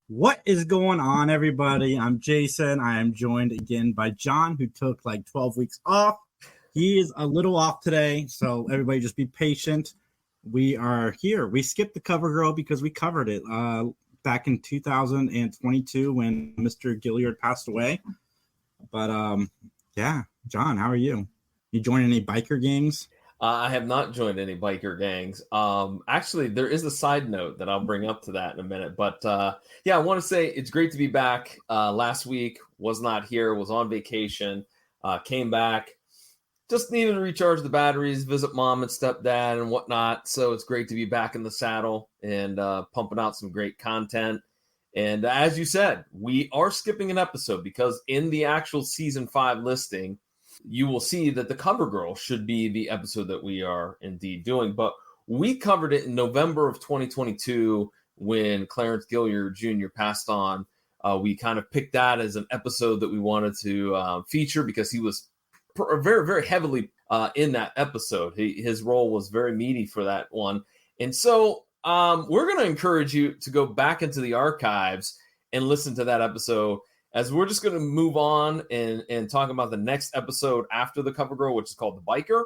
What is going on, everybody? I'm Jason. I am joined again by John, who took like 12 weeks off. He is a little off today, so everybody just be patient. We are here. We skipped the cover girl because we covered it back in 2022 when Mr. Gilliard passed away. But yeah, John, how are you? You join any biker gangs? I have not joined any biker gangs. Actually, there is a side note that I'll bring up to that in a minute. But yeah, I want to say it's great to be back. Last week was not here, was on vacation, came back, just needed to recharge the batteries, visit mom and stepdad and whatnot. So it's great to be back in the saddle and pumping out some great content. And as you said, we are skipping an episode because in the actual season 5 listing, you will see that the cover girl should be the episode that we are indeed doing. But we covered it in November of 2022 when Clarence Gilliard Jr. passed on. We kind of picked that as an episode that we wanted to feature because he was very, very heavily in that episode. His role was very meaty for that one. And so we're going to encourage you to go back into the archives and listen to that episode, as we're just going to move on and talk about the next episode after the cover girl, which is called The Biker.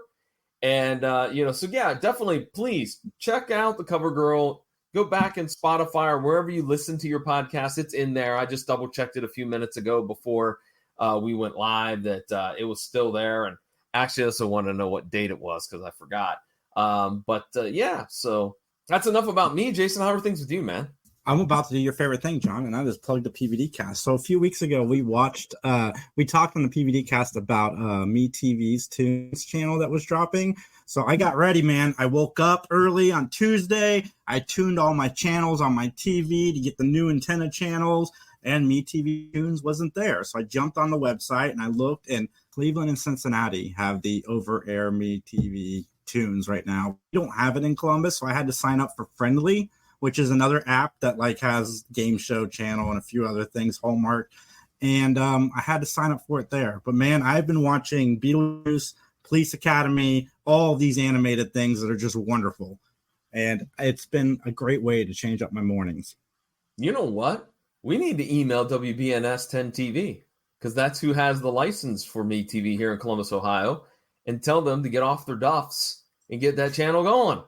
And, so yeah, definitely please check out the cover girl. Go back in Spotify or wherever you listen to your podcast. It's in there. I just double checked it a few minutes ago before we went live that it was still there. And actually, I also want to know what date it was because I forgot. Yeah, so that's enough about me. Jason, how are things with you, man? I'm about to do your favorite thing, John, and I just plugged the PVD cast. So a few weeks ago, we talked on the PVD cast about MeTV's Tunes channel that was dropping. So I got ready, man. I woke up early on Tuesday. I tuned all my channels on my TV to get the new antenna channels, and MeTV Tunes wasn't there. So I jumped on the website and I looked, and Cleveland and Cincinnati have the over-air MeTV Tunes right now. We don't have it in Columbus, so I had to sign up for Friendly, which is another app that like has game show channel and a few other things, Hallmark. And I had to sign up for it there. But man, I've been watching Beetlejuice, Police Academy, all these animated things that are just wonderful. And it's been a great way to change up my mornings. You know what? We need to email WBNS 10 TV because that's who has the license for MeTV here in Columbus, Ohio, and tell them to get off their duffs and get that channel going.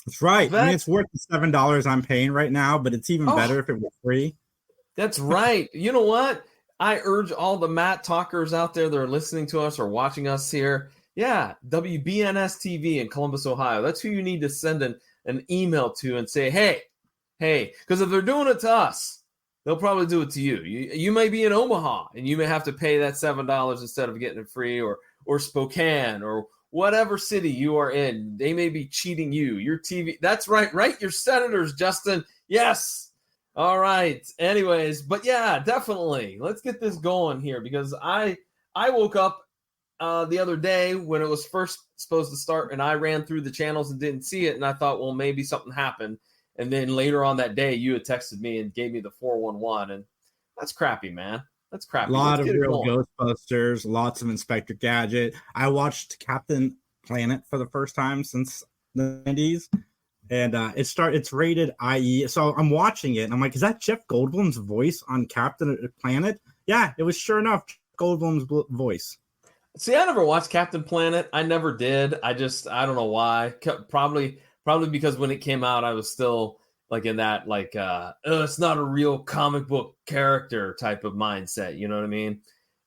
That's right. I mean, it's worth the $7 I'm paying right now, but it's even better if it were free. That's right. You know what? I urge all the Mattalkers out there that are listening to us or watching us here. Yeah, WBNS TV in Columbus, Ohio. That's who you need to send an email to and say, hey, because if they're doing it to us, they'll probably do it to you. You may be in Omaha and you may have to pay that $7 instead of getting it free, or Spokane, or whatever city you are in. They may be cheating you. Your TV. That's right. Your senators, Justin. Yes. All right. Anyways, but yeah, definitely. Let's get this going here because I woke up the other day when it was first supposed to start, and I ran through the channels and didn't see it, and I thought, well, maybe something happened. And then later on that day, you had texted me and gave me the 411, and that's crappy, man. That's crappy. A lot of real Ghostbusters, lots of Inspector Gadget. I watched Captain Planet for the first time since the 90s, and it's rated IE. So I'm watching it, and I'm like, is that Jeff Goldblum's voice on Captain Planet? Yeah, it was sure enough Goldblum's voice. See, I never watched Captain Planet. I never did. I don't know why. Probably because when it came out, I was still like in that it's not a real comic book character type of mindset, you know what I mean?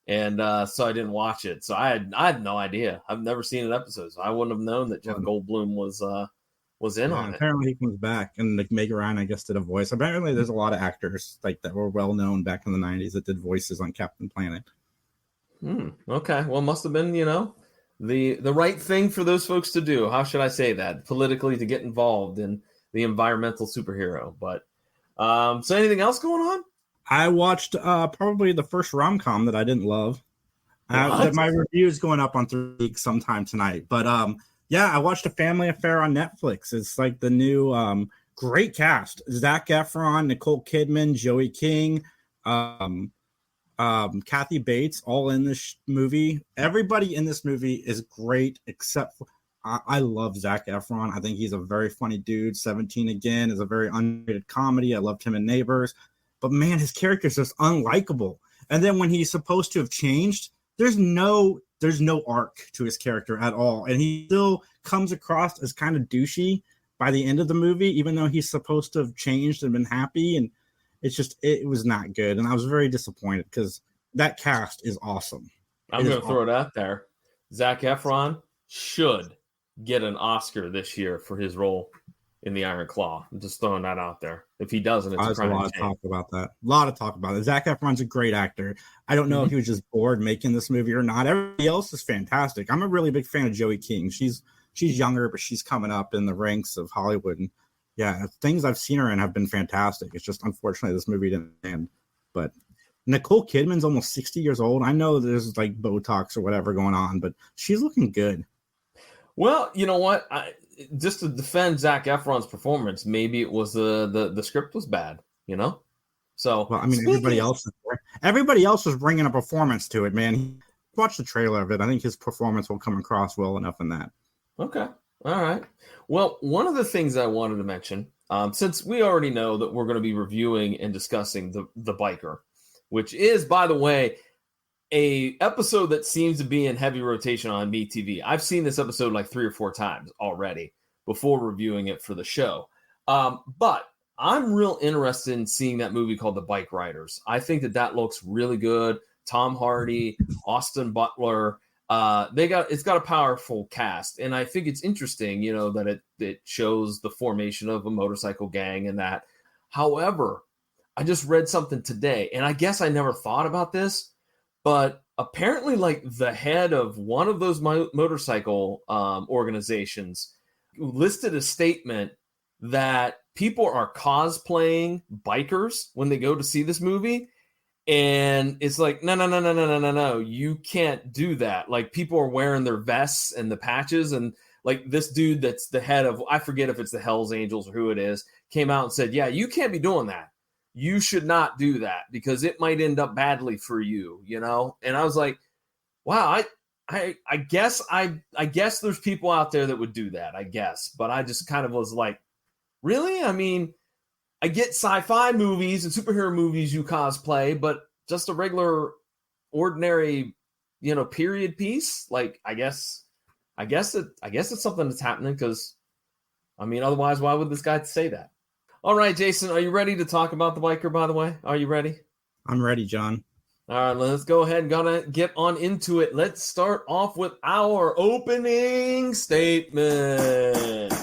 And so I didn't watch it. So I had no idea. I've never seen an episode, so I wouldn't have known that Jeff Goldblum was in on it. Apparently he comes back, and like Meg Ryan, I guess, did a voice. Apparently there's a lot of actors like that were well known back in the 90s that did voices on Captain Planet. Okay, well, must have been the right thing for those folks to do. How should I say that? Politically, to get involved in the environmental superhero. But so anything else going on? I watched probably the first rom-com that I didn't love. My review is going up on 3 weeks sometime tonight. But I watched A Family Affair on Netflix. It's like the new great cast. Zac Efron, Nicole Kidman, Joey King, Kathy Bates, all in this movie. Everybody in this movie is great except for I love Zac Efron. I think he's a very funny dude. 17 Again is a very underrated comedy. I loved him in Neighbors. but man, his character is just unlikable. And then when he's supposed to have changed, there's no arc to his character at all, and he still comes across as kind of douchey by the end of the movie, even though he's supposed to have changed and been happy. And it was not good, and I was very disappointed because that cast is awesome. I'm going to throw it out there. Zac Efron should get an Oscar this year for his role in the Iron Claw. I'm just throwing that out there. If he doesn't, it's a lot of talk about that. A lot of talk about it. Zac Efron's a great actor. I don't know if he was just bored making this movie or not. Everybody else is fantastic. I'm a really big fan of Joey King. She's younger, but she's coming up in the ranks of Hollywood. And yeah, things I've seen her in have been fantastic. It's just unfortunately this movie didn't end. But Nicole Kidman's almost 60 years old. I know there's like Botox or whatever going on, but she's looking good. Well, you know what? Just to defend Zac Efron's performance, maybe it was the script was bad, you know? So, well, I mean, everybody else was bringing a performance to it, man. Watch the trailer of it. I think his performance will come across well enough in that. Okay. All right. Well, one of the things I wanted to mention, since we already know that we're going to be reviewing and discussing the Biker, which is, by the way, a episode that seems to be in heavy rotation on MeTV. I've seen this episode like 3 or 4 times already before reviewing it for the show. But I'm real interested in seeing that movie called The Bike Riders. I think that looks really good. Tom Hardy, Austin Butler. It's got a powerful cast, and I think it's interesting, you know, that it shows the formation of a motorcycle gang and that. However, I just read something today, and I guess I never thought about this, but apparently, like, the head of one of those motorcycle organizations listed a statement that people are cosplaying bikers when they go to see this movie. And it's like, no, you can't do that. Like, people are wearing their vests and the patches. And like this dude that's the head of, I forget if it's the Hells Angels or who it is, came out and said, yeah, you can't be doing that. You should not do that because it might end up badly for you, you know? And I was like, wow, I guess there's people out there that would do that, I guess. But I just kind of was like, really? I mean, I get sci-fi movies and superhero movies you cosplay, but just a regular, ordinary, you know, period piece. Like, I guess it's something that's happening because, I mean, otherwise, why would this guy say that? All right, Jason, are you ready to talk about the Biker? By the way, are you ready? I'm ready, John. All right, let's go ahead and gonna get on into it. Let's start off with our opening statement.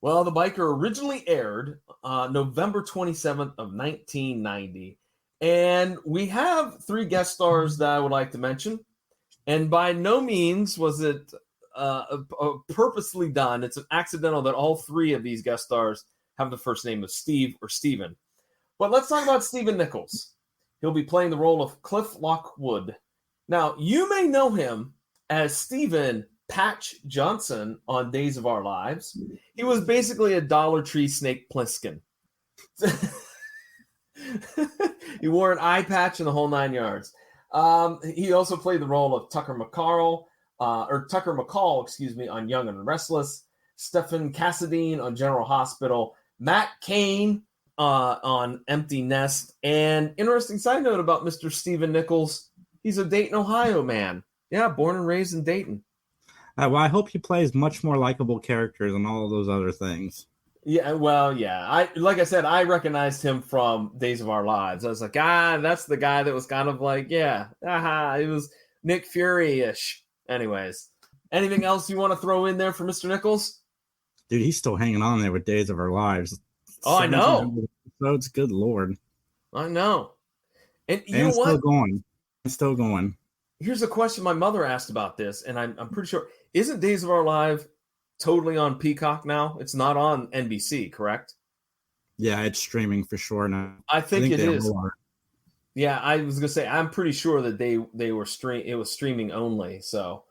Well, the Biker originally aired November 27th of 1990. And we have 3 guest stars that I would like to mention. And by no means was it purposely done. It's accidental that all 3 of these guest stars have the first name of Steve or Steven. But let's talk about Stephen Nichols. He'll be playing the role of Cliff Lockwood. Now, you may know him as Stephen Patch Johnson on Days of Our Lives. He was basically a Dollar Tree Snake Plissken. He wore an eye patch and the whole 9 yards. He also played the role of Tucker McCall, on Young and Restless, Stephen Cassadine on General Hospital, Matt Cain on Empty Nest, and interesting side note about Mr. Stephen Nichols, he's a Dayton, Ohio man. Yeah, born and raised in Dayton. Well, I hope he plays much more likable characters than all of those other things. Yeah, well, yeah. Like I said, I recognized him from Days of Our Lives. I was like, that's the guy that was kind of like, yeah, it was Nick Fury-ish. Anyways, anything else you want to throw in there for Mr. Nichols? Dude, he's still hanging on there with Days of Our Lives. Oh, I know. Episodes, good Lord. I know. And you know what? Still going. Here's a question my mother asked about this, and I'm pretty sure. Isn't Days of Our Lives totally on Peacock now? It's not on NBC, correct? Yeah, it's streaming for sure now. I think it is. Yeah, I was gonna say I'm pretty sure that they were it was streaming only. So,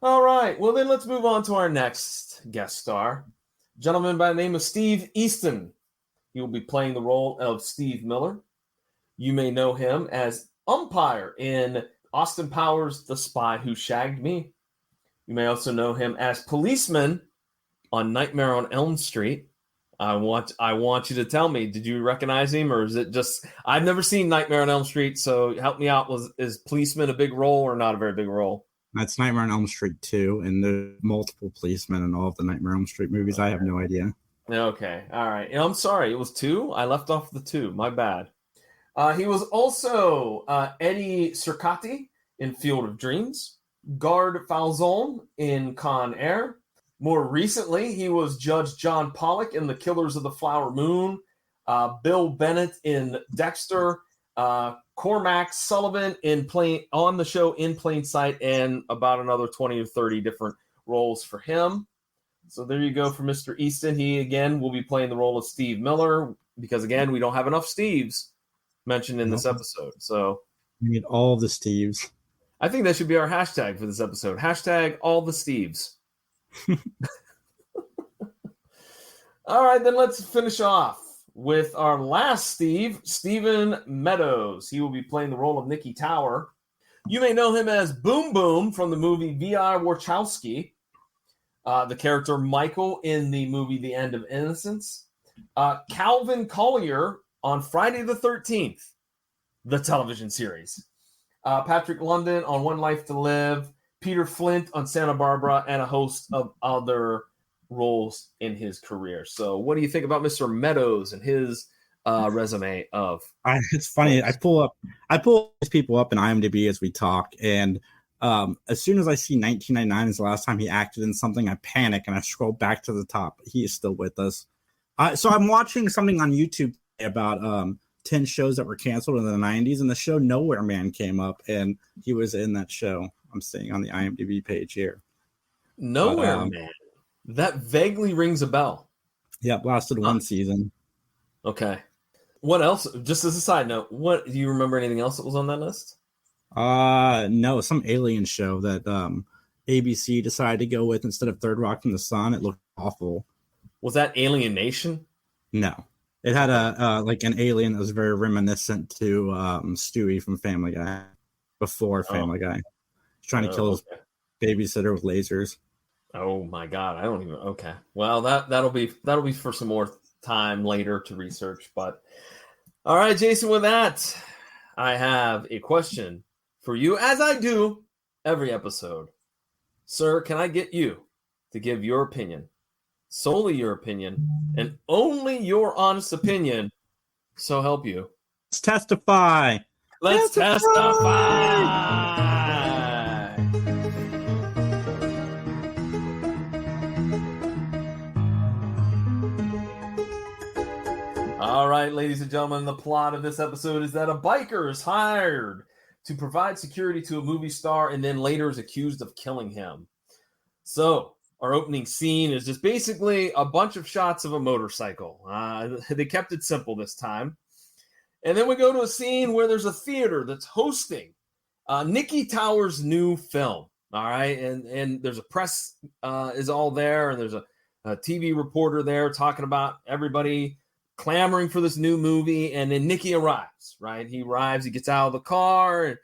all right. Well, then let's move on to our next guest star, gentleman by the name of Steve Easton. He will be playing the role of Steve Miller. You may know him as umpire in Austin Powers' The Spy Who Shagged Me. You may also know him as policeman on Nightmare on Elm Street. I want you to tell me. Did you recognize him, or is it just I've never seen Nightmare on Elm Street? So help me out. Is policeman a big role or not a very big role? That's Nightmare on Elm Street 2, and there's multiple policemen in all of the Nightmare on Elm Street movies. I have no idea. Okay, all right. I'm sorry, it was 2. I left off the 2. My bad. He was also Eddie Circati in Field of Dreams, Guard Falzon in Con Air. More recently, he was Judge John Pollock in The Killers of the Flower Moon, Bill Bennett in Dexter, Cormac Sullivan on the show In Plain Sight, and about another 20 or 30 different roles for him. So there you go for Mr. Easton. He, again, will be playing the role of Steve Miller because, again, we don't have enough Steves mentioned in this episode. So we need all the Steves. I think that should be our hashtag for this episode. Hashtag all the Steves. All right, then let's finish off with our last Steve, Stephen Meadows. He will be playing the role of Nicky Tower. You may know him as Boom Boom from the movie V.I. Warshawski, the character Michael in the movie The End of Innocence, Calvin Collier on Friday the 13th, the television series, Patrick London on One Life to Live, Peter Flint on Santa Barbara, and a host of other roles in his career. So what do you think about Mr. Meadows and his resume of... It's funny. I pull these people up in IMDb as we talk, and as soon as I see 1999 is the last time he acted in something, I panic and I scroll back to the top. He is still with us. So I'm watching something on YouTube about 10 shows that were canceled in the 90s, and the show Nowhere Man came up, and he was in that show. I'm seeing on the IMDb page here. Nowhere Man. That vaguely rings a bell. Yeah, lasted one season. Okay. What else? Just as a side note, what do you remember anything else that was on that list? No, some alien show that ABC decided to go with instead of Third Rock from the Sun. It looked awful. Was that Alien Nation? No. It had like an alien that was very reminiscent to Stewie from Family Guy before Family Guy. He's trying to kill his babysitter with lasers. Oh my God. I don't even. Okay. Well, that'll be for some more time later to research, but all right, Jason, with that, I have a question for you, as I do every episode. Sir, can I get you to give your opinion, solely your opinion, and only your honest opinion, so help you? Let's testify. Let's testify. All right, ladies and gentlemen, the plot of this episode is that a biker is hired to provide security to a movie star and then later is accused of killing him. So our opening scene is just basically a bunch of shots of a motorcycle. They kept it simple this time. And then we go to a scene where there's a theater that's hosting Nicky Tower's new film. All right. And there's a press is all there. And there's a TV reporter there talking about everybody clamoring for this new movie. And then Nicky arrives, right? He arrives, he gets out of the car, and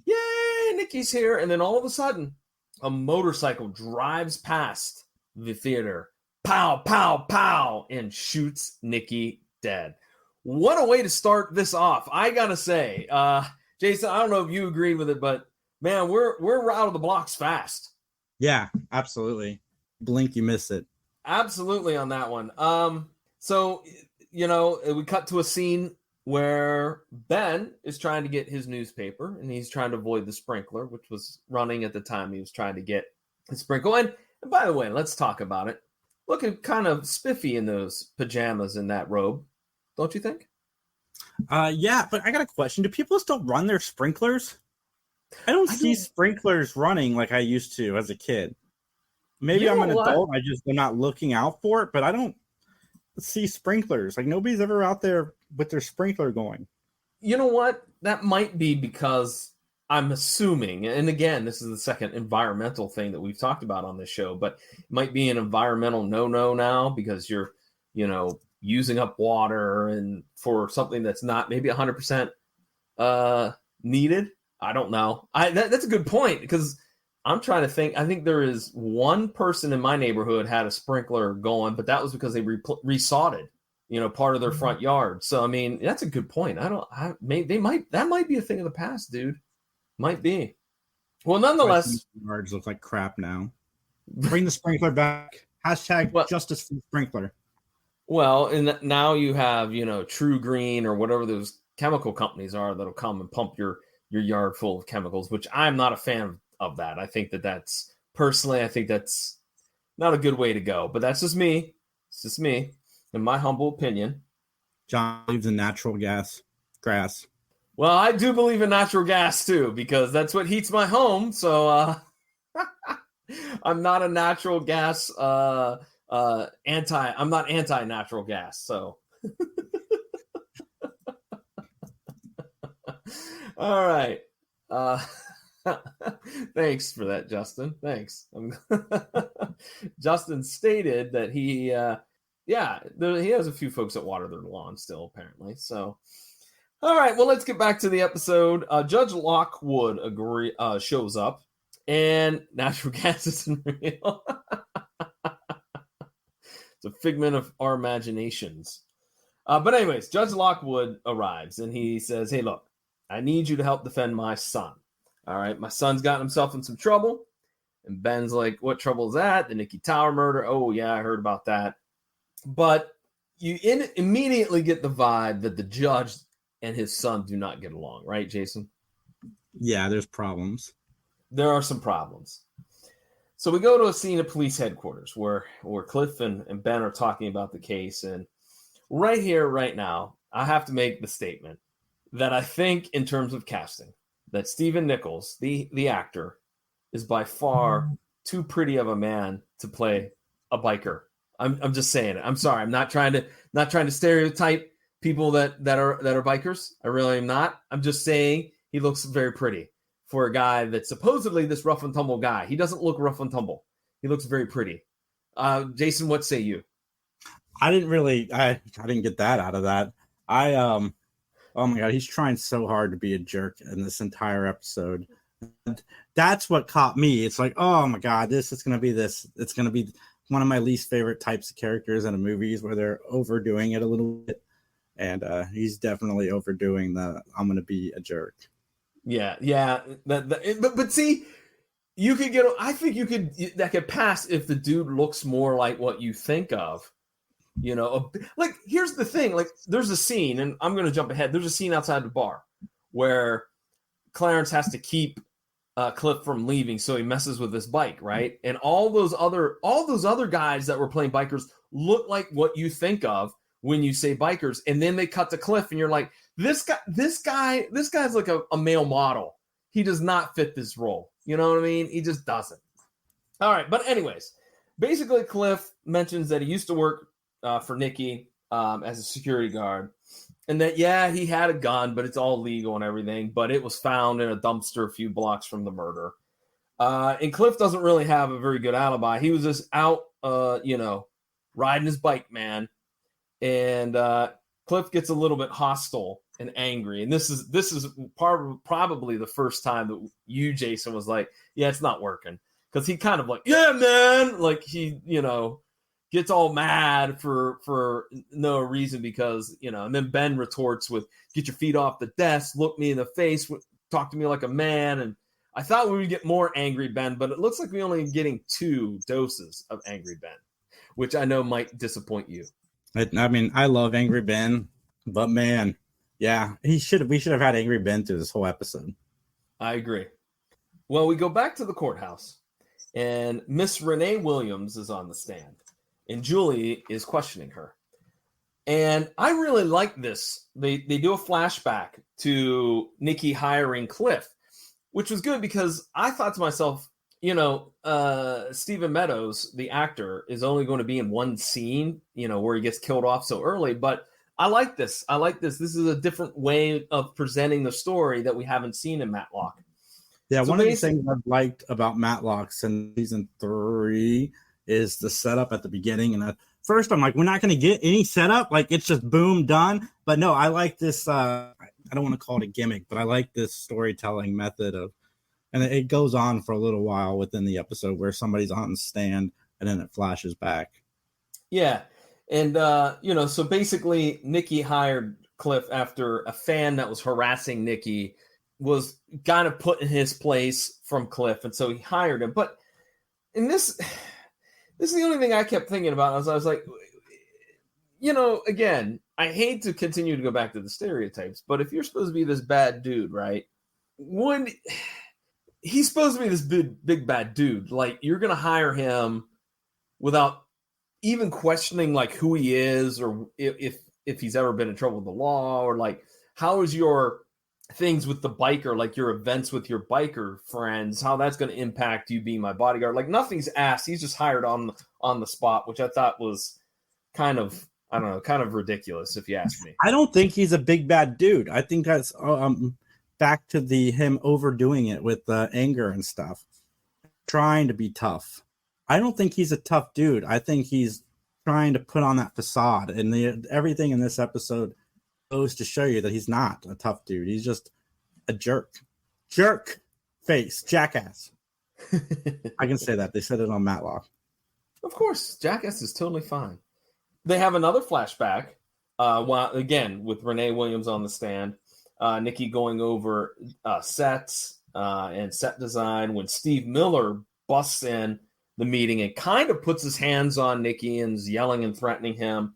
yay, Nicky's here. And then all of a sudden, a motorcycle drives past the theater, pow, pow, pow, and shoots Nicky dead. What a way to start this off. I gotta say, Jason, I don't know if you agreed with it, but man, we're out of the blocks fast. Yeah, absolutely. Blink, you miss it. Absolutely on that one. So, you know, we cut to a scene where Ben is trying to get his newspaper, and he's trying to avoid the sprinkler, which was running at the time he was trying to get the sprinkle. And by the way, let's talk about it. Looking kind of spiffy in those pajamas and that robe, don't you think? Yeah, but I got a question. Do people still run their sprinklers? I don't see sprinklers running like I used to as a kid. Maybe I'm an adult. I'm not looking out for it, but I don't see sprinklers. Like nobody's ever out there with their sprinkler going. You know what? That might be because I'm assuming, and again, this is the second environmental thing that we've talked about on this show, but it might be an environmental no-no now because you're, you know, using up water and for something that's not maybe 100% needed. I don't know. That's a good point because I'm trying to think. I think there is one person in my neighborhood had a sprinkler going, but that was because they resodded, part of their front yard. So I mean, that's a good point. That might be a thing of the past, dude. Might be. Well, nonetheless, yards look like crap now. Bring the sprinkler back. Hashtag justice for the sprinkler. Well, and now you have, True Green or whatever those chemical companies are that'll come and pump your yard full of chemicals, which I'm not a fan of that. I think that's not a good way to go, but that's just me. It's just me, in my humble opinion. John believes in natural grass. Well, I do believe in natural gas too, because that's what heats my home. So I'm not a natural gas I'm not anti-natural gas. So all right. Thanks for that, Justin. Thanks. Justin stated that he has a few folks that water their lawn still, apparently. So, all right. Well, let's get back to the episode. Judge Lockwood shows up, and natural gas isn't real. It's a figment of our imaginations. But anyways, Judge Lockwood arrives, and he says, "Hey, look, I need you to help defend my son. All right, my son's gotten himself in some trouble." And Ben's like, "What trouble is that? The Nikki Tower murder? Oh, yeah, I heard about that." But you immediately get the vibe that the judge and his son do not get along, right, Jason? Yeah, there's problems. There are some problems. So we go to a scene at police headquarters where Cliff and Ben are talking about the case. And right here, right now, I have to make the statement that I think in terms of casting, that Stephen Nichols, the actor, is by far too pretty of a man to play a biker. I'm just saying it. I'm sorry. I'm not trying to stereotype people that are bikers. I really am not. I'm just saying he looks very pretty for a guy that's supposedly this rough and tumble guy. He doesn't look rough and tumble. He looks very pretty. Jason, what say you? I didn't get that out of that. Oh my God, he's trying so hard to be a jerk in this entire episode. That's what caught me. It's like, oh my God, it's going to be one of my least favorite types of characters in a movies where they're overdoing it a little bit. And he's definitely overdoing the I'm going to be a jerk. Yeah. But see, I think that could pass if the dude looks more like what you think of. Like, here's the thing. Like, there's a scene, and I'm going to jump ahead. There's a scene outside the bar where Clarence has to keep Cliff from leaving, so he messes with his bike, right? And all those other guys that were playing bikers look like what you think of when you say bikers. And then they cut to Cliff, and you're like, this guy's like a male model. He does not fit this role. You know what I mean? He just doesn't. All right, but anyways, basically Cliff mentions that he used to work for Nikki as a security guard, and that he had a gun, but it's all legal and everything, but it was found in a dumpster a few blocks from the murder. And Cliff doesn't really have a very good alibi. He was just out riding his bike, man. And Cliff gets a little bit hostile and angry, and this is probably the first time that you, Jason, was like, yeah, it's not working, because he kind of like, yeah, man, like he gets all mad for no reason, because, and then Ben retorts with, get your feet off the desk, look me in the face, talk to me like a man. And I thought we would get more angry Ben, but it looks like we're only getting 2 doses of angry Ben, which I know might disappoint you. I mean, I love Angry Ben, but man, yeah, we should have had Angry Ben through this whole episode. I agree. Well, we go back to the courthouse, and Miss Renee Williams is on the stand, and Julie is questioning her. And I really like this. They do a flashback to Nikki hiring Cliff, which was good, because I thought to myself, Stephen Meadows, the actor, is only going to be in one scene, where he gets killed off so early. But I like this. This is a different way of presenting the story that we haven't seen in Matlock. Yeah, so one of the things I've liked about Matlock since season 3 is the setup at the beginning. And at first I'm like, we're not going to get any setup. Like, it's just boom, done. But no, I like this. I don't want to call it a gimmick, but I like this storytelling method of And it goes on for a little while within the episode where somebody's on the stand and then it flashes back. Yeah. And, so basically Nikki hired Cliff after a fan that was harassing Nikki was kind of put in his place from Cliff. And so he hired him. But in this is the only thing I kept thinking about. I was like, again, I hate to continue to go back to the stereotypes, but if you're supposed to be this bad dude, right? He's supposed to be this big bad dude. Like, you're going to hire him without even questioning like who he is or if he's ever been in trouble with the law, or like, how is your things with the biker, like your events with your biker friends, how that's going to impact you being my bodyguard. Like, nothing's asked. He's just hired on the spot, which I thought was kind of ridiculous, if you ask me. I don't think he's a big bad dude. I think that's back to him overdoing it with anger and stuff, trying to be tough. I don't think he's a tough dude. I think he's trying to put on that facade, and everything in this episode goes to show you that he's not a tough dude. He's just a jerk face, jackass. I can say that. They said it on Matlock. Of course, jackass is totally fine. They have another flashback, again with Renee Williams on the stand. Nikki going over sets and set design when Steve Miller busts in the meeting and kind of puts his hands on Nikki and is yelling and threatening him.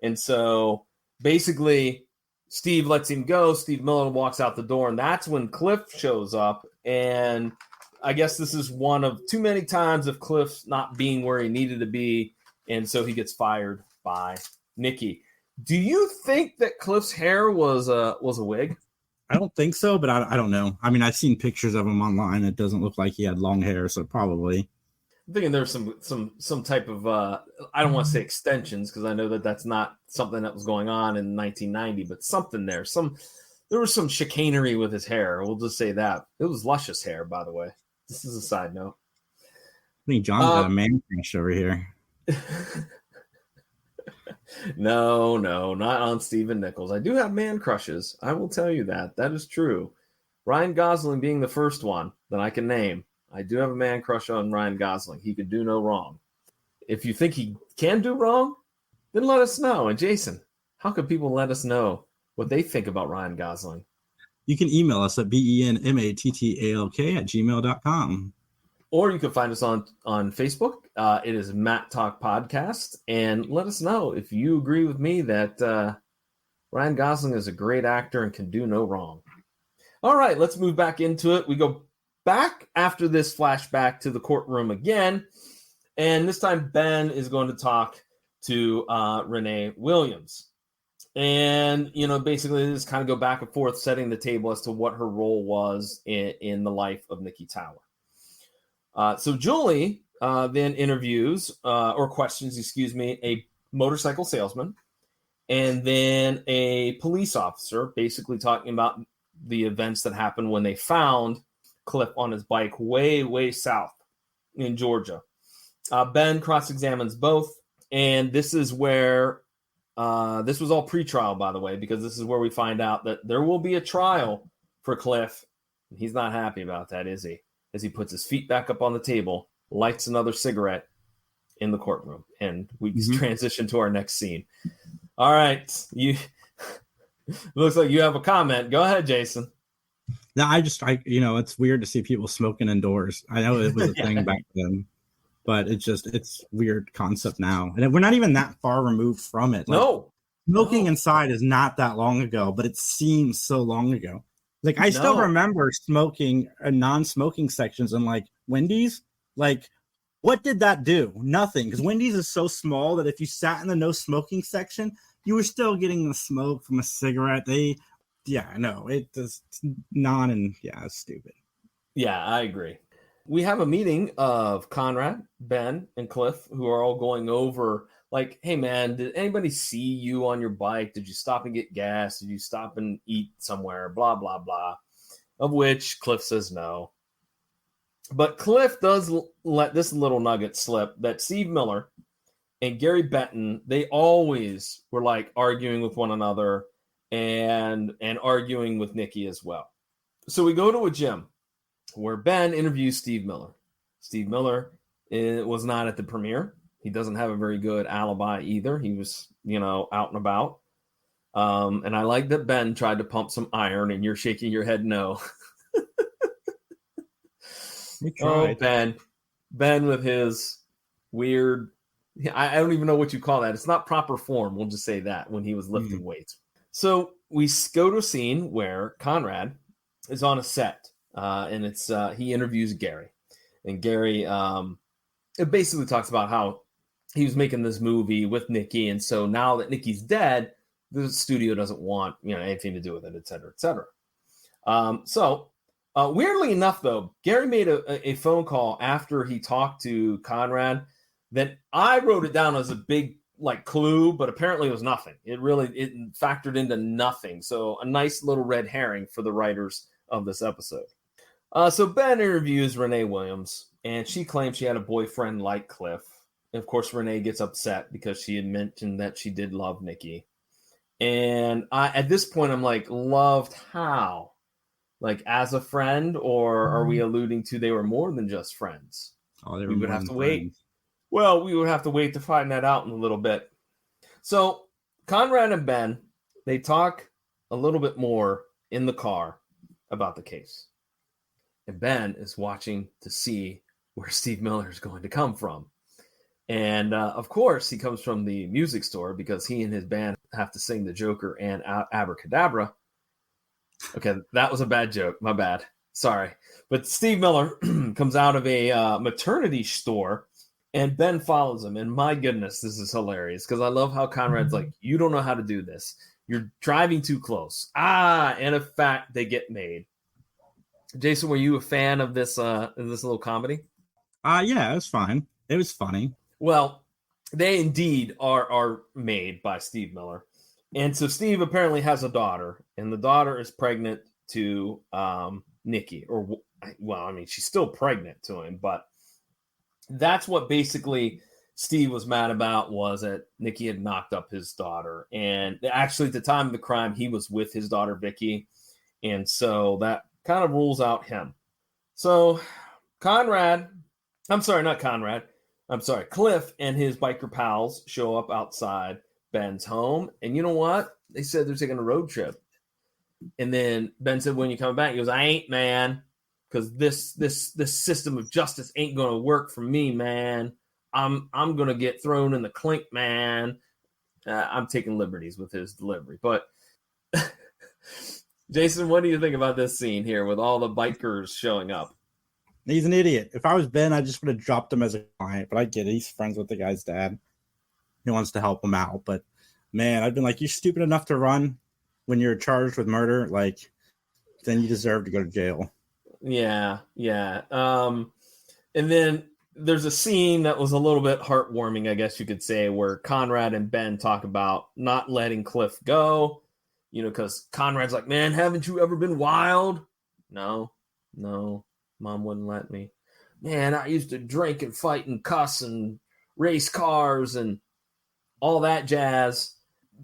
And so basically Steve lets him go. Steve Miller walks out the door, and that's when Cliff shows up. And I guess this is one of too many times of Cliff not being where he needed to be, and so he gets fired by Nikki. Do you think that Cliff's hair was a wig? I don't think so, but I don't know. I mean, I've seen pictures of him online. It doesn't look like he had long hair, so probably. I'm thinking there's some type of I don't want to say extensions, because I know that that's not something that was going on in 1990, but something there. There was some chicanery with his hair. We'll just say that. It was luscious hair, by the way. This is a side note. I think John's got a man crush over here. No, not on Stephen Nichols. I do have man crushes. I will tell you that. That is true. Ryan Gosling being the first one that I can name. I do have a man crush on Ryan Gosling. He could do no wrong. If you think he can do wrong, then let us know. And Jason, how can people let us know what they think about Ryan Gosling? You can email us at benmattalk@gmail.com. Or you can find us on Facebook. It is Mattalk Podcast. And let us know if you agree with me that Ryan Gosling is a great actor and can do no wrong. All right, let's move back into it. We go back after this flashback to the courtroom again. And this time Ben is going to talk to Renee Williams. And, basically just kind of go back and forth, setting the table as to what her role was in the life of Nikki Tower. So Julie then interviews or questions, a motorcycle salesman and then a police officer, basically talking about the events that happened when they found Cliff on his bike way, way south in Georgia. Ben cross-examines both, and this is where this was all pre-trial, by the way, because this is where we find out that there will be a trial for Cliff. He's not happy about that, is he? As he puts his feet back up on the table, lights another cigarette in the courtroom, and we transition to our next scene. All right, looks like you have a comment. Go ahead, Jason. No, it's weird to see people smoking indoors. I know it was a thing back then, but it's weird concept now, and we're not even that far removed from it. Smoking inside is not that long ago, but it seems so long ago. Like, I still remember smoking non-smoking sections in like Wendy's. Like, what did that do? Nothing, because Wendy's is so small that if you sat in the no smoking section, you were still getting the smoke from a cigarette. It's stupid. Yeah, I agree. We have a meeting of Conrad, Ben, and Cliff, who are all going over, like, hey, man, did anybody see you on your bike? Did you stop and get gas? Did you stop and eat somewhere? Blah, blah, blah. Of which Cliff says no. But Cliff does let this little nugget slip that Steve Miller and Gary Benton, they always were like arguing with one another and arguing with Nikki as well. So we go to a gym. where Ben interviews Steve Miller. Steve Miller was not at the premiere. He doesn't have a very good alibi either. He was, out and about. And I like that Ben tried to pump some iron, and you're shaking your head no. Oh, Ben with his weird, I don't even know what you call that. It's not proper form. We'll just say that, when he was lifting weights. So we go to a scene where Conrad is on a set, and it's he interviews Gary. And Gary it basically talks about how he was making this movie with Nikki, and so now that Nikki's dead, the studio doesn't want anything to do with it, et cetera, et cetera. Weirdly enough, though, Gary made a phone call after he talked to Conrad that I wrote it down as a big clue, but apparently it was nothing. It factored into nothing. So a nice little red herring for the writers of this episode. So Ben interviews Renee Williams, and she claims she had a boyfriend like Cliff. And of course, Renee gets upset because she had mentioned that she did love Nikki. And at this point, I'm like, loved how? As a friend, or are we alluding to they were more than just friends? Oh, they were. We would have to wait. Well, we would have to wait to find that out in a little bit. So Conrad and Ben, they talk a little bit more in the car about the case. And Ben is watching to see where Steve Miller is going to come from. And of course, he comes from the music store because he and his band have to sing the Joker and Abracadabra. Okay, that was a bad joke. My bad. Sorry. But Steve Miller comes out of a maternity store, and Ben follows him. And my goodness, this is hilarious because I love how Conrad's like, you don't know how to do this. You're driving too close. And in fact, they get made. Jason, were you a fan of this little comedy? Yeah, it was fine. It was funny. Well, they indeed are made by Steve Miller. And so Steve apparently has a daughter, and the daughter is pregnant to Nikki. She's still pregnant to him, but that's what basically Steve was mad about, was that Nikki had knocked up his daughter. And actually, at the time of the crime, he was with his daughter, Vicky. And so that kind of rules out him. So Cliff and his biker pals show up outside Ben's home. And you know what? They said they're taking a road trip. And then Ben said, when you come back, he goes, I ain't, man, because this system of justice ain't going to work for me, man. I'm going to get thrown in the clink, man. I'm taking liberties with his delivery. But Jason, what do you think about this scene here with all the bikers showing up? He's an idiot. If I was Ben, I just would have dropped him as a client, but I get it. He's friends with the guy's dad. He wants to help him out. But man, I've been like, you're stupid enough to run when you're charged with murder. Then you deserve to go to jail. Yeah. And then there's a scene that was a little bit heartwarming, I guess you could say, where Conrad and Ben talk about not letting Cliff go, because Conrad's like, man, haven't you ever been wild? No, Mom wouldn't let me. Man, I used to drink and fight and cuss and race cars and all that jazz.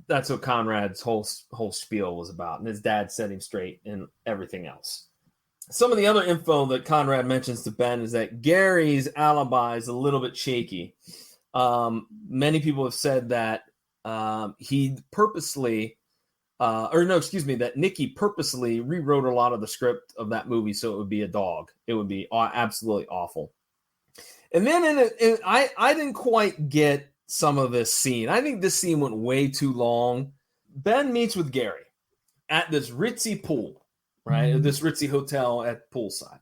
That's what Conrad's whole spiel was about. And his dad set him straight and everything else. Some of the other info that Conrad mentions to Ben is that Gary's alibi is a little bit shaky. Many people have said that he purposely, that Nikki purposely rewrote a lot of the script of that movie so it would be a dog. It would be absolutely awful. And then I didn't quite get some of this scene. I think this scene went way too long. Ben meets with Gary at this ritzy pool, right? Mm-hmm. This ritzy hotel at poolside.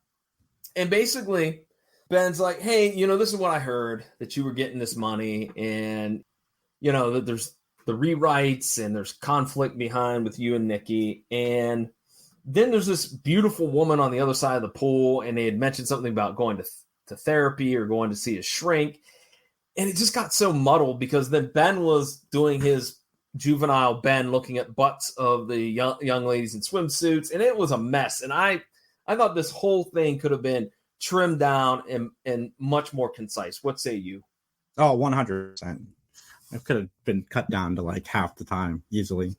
And basically, Ben's like, hey, this is what I heard, that you were getting this money, and, that there's the rewrites and there's conflict behind with you and Nikki. And then there's this beautiful woman on the other side of the pool, and they had mentioned something about going to therapy or going to see a shrink. And it just got so muddled because then Ben was doing his juvenile Ben looking at butts of the young ladies in swimsuits, and it was a mess. And I thought this whole thing could have been trimmed down and much more concise. What say you? Oh, 100%. It could have been cut down to half the time easily.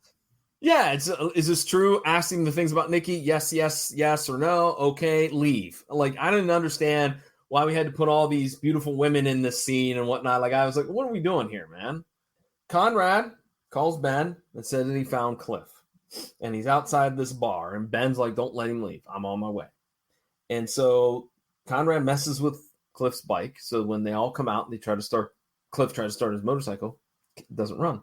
Yeah, is this true? Asking the things about Nikki, yes, yes, yes, or no. Okay, leave. Like, I didn't understand why we had to put all these beautiful women in this scene and whatnot. Like, I was like, what are we doing here, man? Conrad calls Ben and said that he found Cliff. And he's outside this bar. And Ben's like, don't let him leave. I'm on my way. And so Conrad messes with Cliff's bike. So when they all come out and Cliff tries to start his motorcycle, it doesn't run.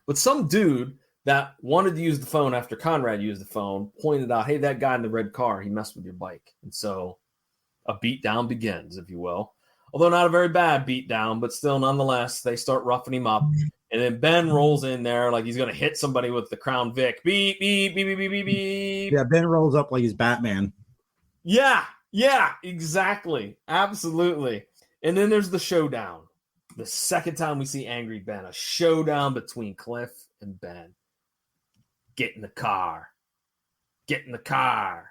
But some dude that wanted to use the phone after Conrad used the phone pointed out, hey, that guy in the red car, he messed with your bike. And so a beatdown begins, if you will. Although not a very bad beatdown, but still, nonetheless, they start roughing him up. And then Ben rolls in there like he's going to hit somebody with the Crown Vic. Beep, beep, beep, beep, beep, beep, beep. Yeah, Ben rolls up like he's Batman. Yeah, exactly. Absolutely. And then there's the showdown. The second time we see Angry Ben, a showdown between Cliff and Ben. Get in the car. Get in the car.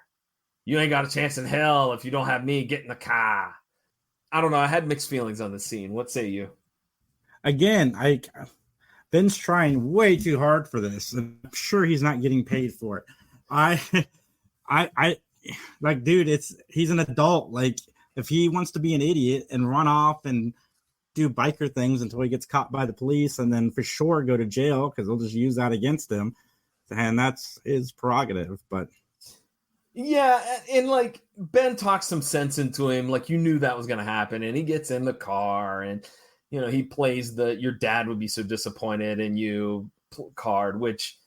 You ain't got a chance in hell if you don't have me. Get in the car. I don't know. I had mixed feelings on the scene. What say you? Again, Ben's trying way too hard for this. I'm sure he's not getting paid for it. I like, dude, he's an adult. Like, if he wants to be an idiot and run off and do biker things until he gets caught by the police and then for sure go to jail because they'll just use that against him, and that's his prerogative. But yeah, and like Ben talks some sense into him, like you knew that was going to happen, and he gets in the car and he plays the your dad would be so disappointed in you card, which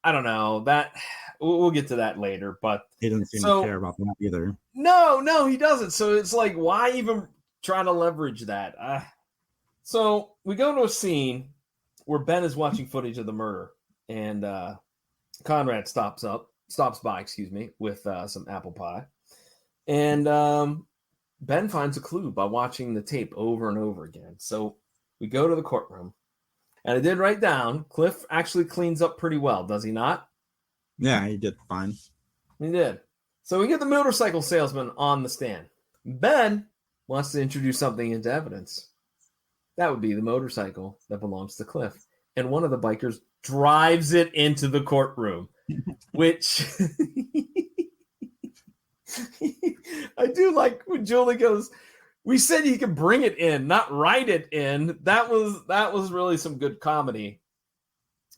I don't know, that we'll get to that later, but he doesn't seem to care about that either. No, he doesn't. So it's like, why even try to leverage that? So we go to a scene where Ben is watching footage of the murder, and Conrad stops by, with some apple pie. And Ben finds a clue by watching the tape over and over again. So we go to the courtroom, and I did write down, Cliff actually cleans up pretty well, does he not? Yeah, he did fine. He did. So we get the motorcycle salesman on the stand. Ben wants to introduce something into evidence. That would be the motorcycle that belongs to Cliff. And one of the bikers drives it into the courtroom, which I do like when Julie goes, we said you can bring it in, not write it in. That was really some good comedy.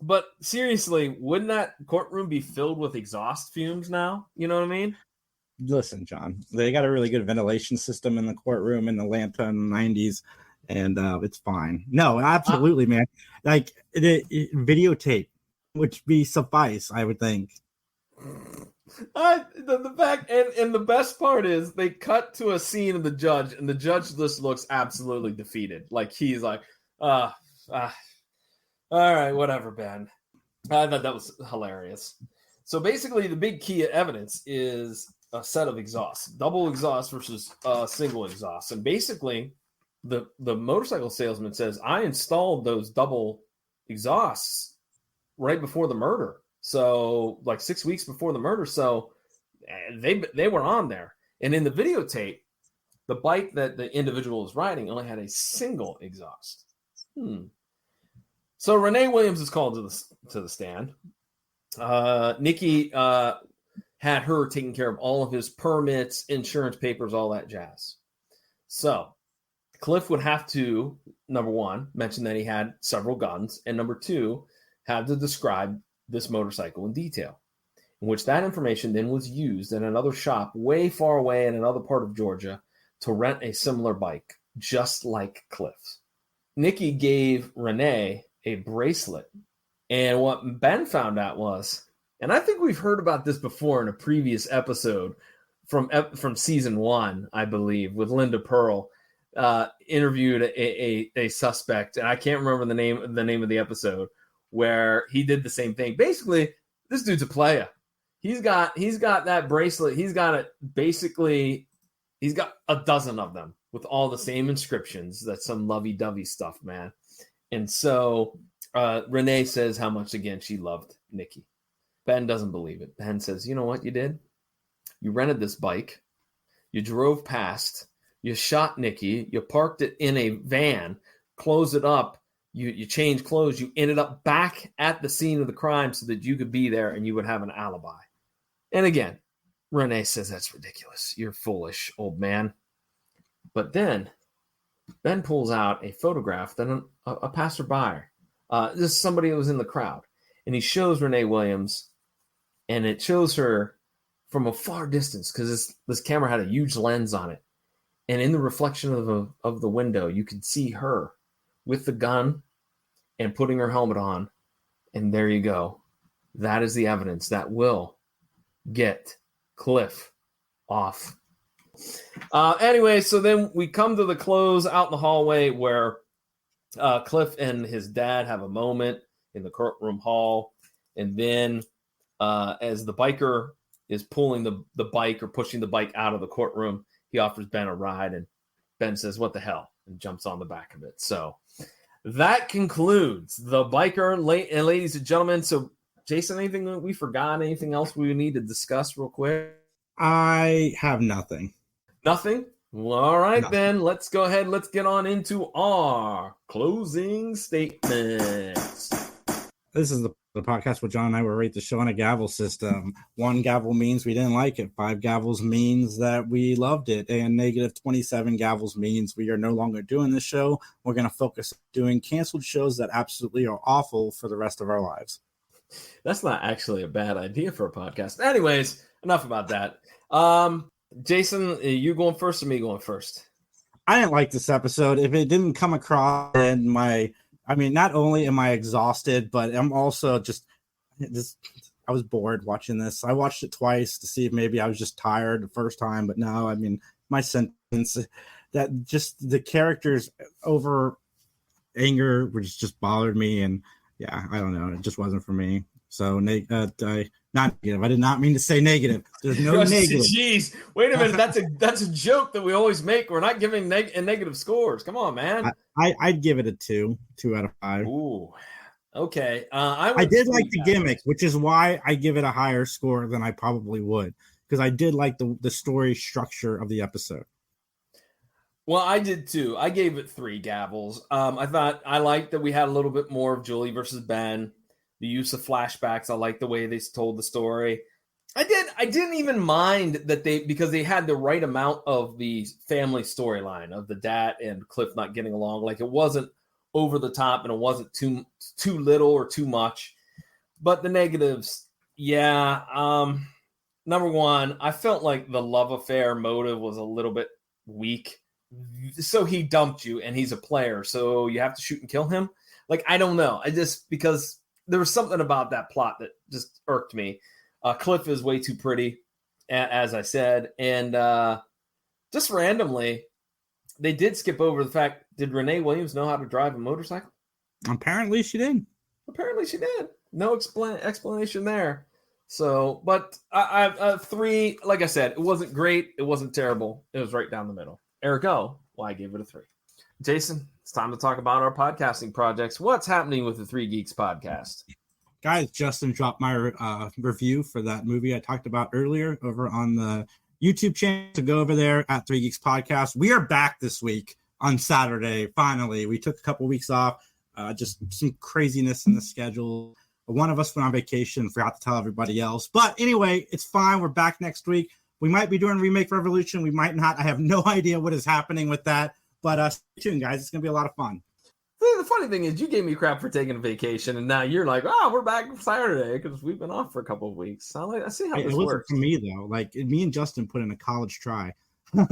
But seriously, wouldn't that courtroom be filled with exhaust fumes now? You know what I mean? Listen, John, they got a really good ventilation system in the courtroom in Atlanta in the 90s, and it's fine. No, absolutely, man. Like, videotape would be suffice, I would think. The fact, and the best part is they cut to a scene of the judge, and the judge just looks absolutely defeated. Like, he's like, all right, whatever, Ben. I thought that was hilarious. So basically, the big key evidence is a set of exhausts, double exhaust versus single exhaust. And basically, the motorcycle salesman says, I installed those double exhausts right before the murder. So like 6 weeks before the murder. So they were on there. And in the videotape, the bike that the individual was riding only had a single exhaust. So Renee Williams is called to the stand. Nikki had her taking care of all of his permits, insurance papers, all that jazz. So Cliff would have to, number one, mention that he had several guns, and number two, have to describe this motorcycle in detail, in which that information then was used in another shop way far away in another part of Georgia to rent a similar bike, just like Cliff's. Nikki gave Renee a bracelet, and what Ben found out was, and I think we've heard about this before in a previous episode from season 1, I believe, with Linda Pearl, interviewed a suspect, and I can't remember the name of the episode, where he did the same thing. Basically, this dude's a player. He's got that bracelet. He's got it. Basically, he's got a dozen of them with all the same inscriptions. That's some lovey-dovey stuff, man. And so Renee says how much, again, she loved Nikki. Ben doesn't believe it. Ben says, you know what you did? You rented this bike. You drove past. You shot Nikki. You parked it in a van, closed it up, You change clothes. You ended up back at the scene of the crime so that you could be there and you would have an alibi. And again, Renee says that's ridiculous. You're foolish, old man. But then Ben pulls out a photograph that a passerby, this is somebody who was in the crowd, and he shows Renee Williams, and it shows her from a far distance because this camera had a huge lens on it. And in the reflection of the window, you could see her with the gun and putting her helmet on. And there you go. That is the evidence that will get Cliff off. Anyway, so then we come to the close out in the hallway where Cliff and his dad have a moment in the courtroom hall. And then as the biker is pulling the bike or pushing the bike out of the courtroom, he offers Ben a ride, and Ben says, "What the hell?" and jumps on the back of it. So that concludes the biker, and ladies and gentlemen. So, Jason, anything that we forgot? Anything else we need to discuss real quick? I have nothing. Nothing? Well, all right, then. Let's go ahead. Let's get on into our closing statements. This is the podcast where John and I will rate the show on a gavel system. 1 gavel means we didn't like it. 5 gavels means that we loved it. And negative 27 gavels means we are no longer doing this show. We're going to focus on doing canceled shows that absolutely are awful for the rest of our lives. That's not actually a bad idea for a podcast. Anyways, enough about that. Jason, you going first or me going first? I didn't like this episode. If it didn't come across in not only am I exhausted, but I'm also I was bored watching this. I watched it twice to see if maybe I was just tired the first time, but no, my sentence that just the characters over anger which just bothered me. And yeah, I don't know. It just wasn't for me. So not negative. I did not mean to say negative. There's no negative. Jeez, wait a minute. That's a joke that we always make. We're not giving negative scores. Come on, man. I'd give it a 2 out of 5. Ooh, okay. I did like the gimmick, which is why I give it a higher score than I probably would, because I did like the story structure of the episode. Well, I did too. I gave it 3 gavels. I liked that we had a little bit more of Julie versus Ben. The use of flashbacks. I like the way they told the story. I didn't even mind that because they had the right amount of the family storyline of the dad and Cliff not getting along. Like, it wasn't over the top and it wasn't too little or too much. But the negatives, yeah. Number 1, I felt like the love affair motive was a little bit weak. So he dumped you and he's a player, so you have to shoot and kill him. Like, I don't know. Because there was something about that plot that just irked me. Cliff is way too pretty, as I said. And just randomly, they did skip over the fact, did Renee Williams know how to drive a motorcycle? Apparently she did. No explanation there. So, but I 3, like I said, it wasn't great. It wasn't terrible. It was right down the middle. Ergo, well, I gave it a 3. Jason, it's time to talk about our podcasting projects. What's happening with the 3 Geeks podcast? Guys, Justin dropped my review for that movie I talked about earlier over on the YouTube channel. To go over there at 3 Geeks Podcast. We are back this week on Saturday. Finally, we took a couple weeks off. Just some craziness in the schedule. One of us went on vacation, forgot to tell everybody else. But anyway, it's fine. We're back next week. We might be doing Remake Revolution. We might not. I have no idea what is happening with that. But stay tuned, guys. It's going to be a lot of fun. The funny thing is, you gave me crap for taking a vacation, and now you're like, "Oh, we're back Saturday," because we've been off for a couple of weeks. I see how this works. It wasn't for me though. Like, me and Justin put in a college try. No,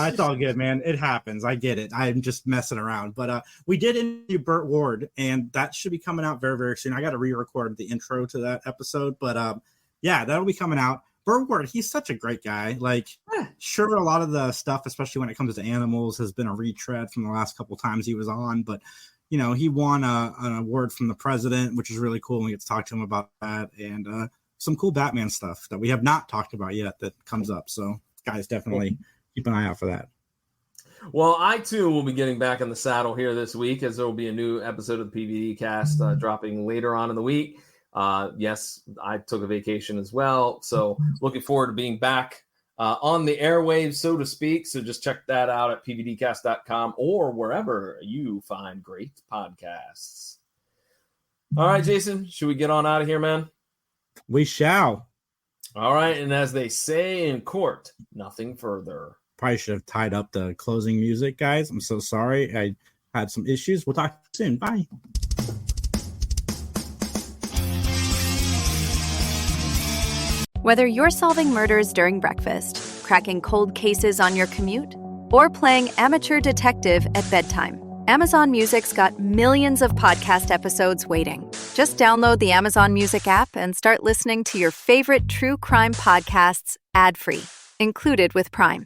it's all good, man. It happens. I get it. I'm just messing around. But we did interview Burt Ward, and that should be coming out very, very soon. I got to re-record the intro to that episode, but yeah, that'll be coming out. Burt Ward, he's such a great guy. Like, sure, a lot of the stuff, especially when it comes to animals, has been a retread from the last couple times he was on. But, you know, he won an award from the president, which is really cool. And we get to talk to him about that. And some cool Batman stuff that we have not talked about yet that comes up. So, guys, definitely keep an eye out for that. Well, I, too, will be getting back in the saddle here this week, as there will be a new episode of the PVD cast dropping later on in the week. Yes, I took a vacation as well. So looking forward to being back on the airwaves, so to speak. So just check that out at pvdcast.com or wherever you find great podcasts. All right, Jason, should we get on out of here, man? We shall. All right, and as they say in court, nothing further. Probably should have tied up the closing music, guys. I'm so sorry. I had some issues. We'll talk soon. Bye. Whether you're solving murders during breakfast, cracking cold cases on your commute, or playing amateur detective at bedtime, Amazon Music's got millions of podcast episodes waiting. Just download the Amazon Music app and start listening to your favorite true crime podcasts ad-free, included with Prime.